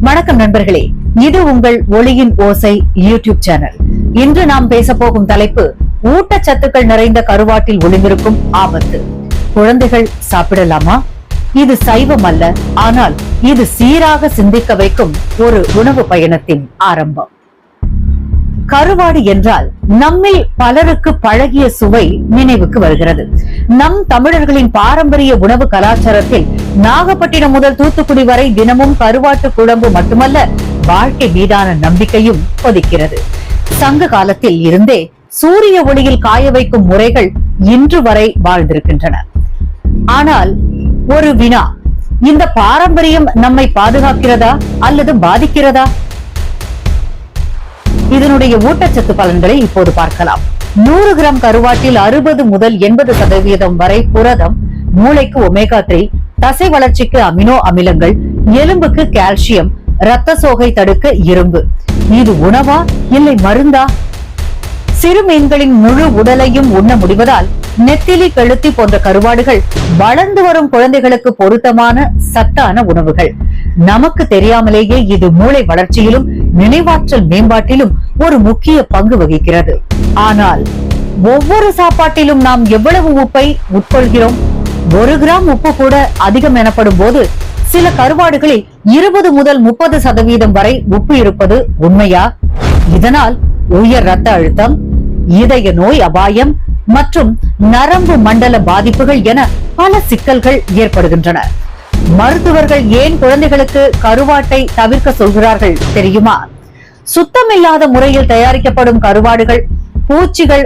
வணக்கம் நண்பர்களே, இது உங்கள் ஒளியின் ஓசை யூடியூப் சேனல். இன்று நாம் பேச போகும் தலைப்பு ஊட்டச்சத்துக்கள் நிறைந்த கருவாட்டில் ஒளிந்திருக்கும் ஆபத்து. குழந்தைகள் சாப்பிடலாமா? இது சைவம் அல்ல, ஆனால் இது சீராக சிந்திக்க வைக்கும் ஒரு உணவு பயணத்தின் ஆரம்பம். கருவாடு என்றால் நம்மில் பலருக்கு பழகிய சுவை நினைவுக்கு வருகிறது. நம் தமிழர்களின் பாரம்பரிய உணவு கலாச்சாரத்தில் நாகப்பட்டினம் முதல் தூத்துக்குடி வரை தினமும் கருவாட்டு குழம்பு மட்டுமல்ல, வாழ்க்கை மீதான நம்பிக்கையும் கொதிக்கிறது. சங்க காலத்தில் இருந்தே சூரிய ஒளியில் காய வைக்கும் முறைகள் இன்று வரை வாழ்ந்திருக்கின்றன. ஆனால் ஒரு வினா, இந்த பாரம்பரியம் நம்மை பாதுகாக்கிறதா அல்லது பாதிக்கிறதா? இதனுடைய ஊட்டச்சத்து பலன்களை இப்போது பார்க்கலாம். 100 கிராம் கருவாட்டில் 60 முதல் 80% வரை புரதம், மூளைக்கு ஒமேகா 3, தசை வளர்ச்சிக்கு அமினோ அமிலங்கள், எலும்புக்கு கால்சியம், இரத்த சோகை தடுக்க இரும்பு. இது உணவா இல்லை மருந்தா? சிறு மீன்களின் முழு உடலையும் உண்ண முடிவதால் நெத்திலி, கெளுத்தி போன்ற கருவாடுகள் வளர்ந்து வரும் குழந்தைகளுக்கு பொருத்தமான சத்தான உணவுகள். நமக்கு தெரியாமலேயே இது மூளை வளர்ச்சியிலும் நினைவாற்றல் மேம்பாட்டிலும் ஒரு முக்கிய பங்கு வகிக்கிறது. ஆனால் ஒவ்வொரு சாப்பாட்டிலும் நாம் எவ்வளவு உப்பை உட்கொள்கிறோம்? 1 கிராம் உப்பு கூட அதிகம் எனப்படும் போது சில கருவாடுகளில் 20 முதல் 30% வரை உப்பு இருப்பது உண்மையா? இதனால் உயர் இரத்த அழுத்தம், இதய நோய் அபாயம் மற்றும் நரம்பு மண்டல பாதிப்புகள் என பல சிக்கல்கள் ஏற்படுகின்றன. மருத்துவர்கள் ஏன் குழந்தைகளுக்கு கருவாட்டை தவிர்க்க சொல்கிறார்கள் தெரியுமா? சுத்தமில்லாத முறையில் தயாரிக்கப்படும் கருவாடுகள் பூச்சிகள்